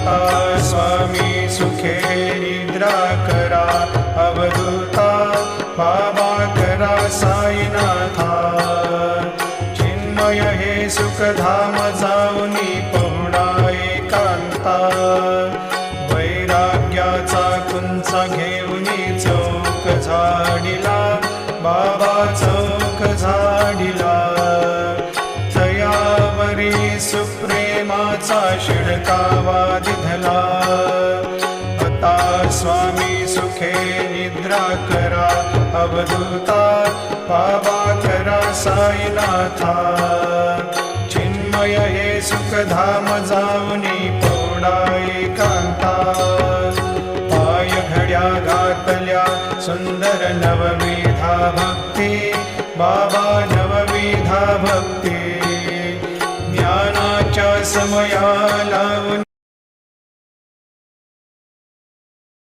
आता स्वामी सुखे निद्रा करा अवधूता बाबा करा साईनाथा चिन्मय हे सुखधाम जाऊनी पहुडा एकांता वैराग्याचा कुंचा घेऊनी चौक झाडिला बाबा चौक झाडिला तयावरी सुप्रेमाचा शिडकावा दिधला आता स्वामी सुखे निद्रा करा अवधूता बाबा करा साईनाथा चिन्मय हे सुखधाम जाऊनी पौडा एकांता पाय घड्या घातल्या सुंदर नवविधा भक्ती बाबा नवविधा भक्ती ज्ञानाच्या समया लावून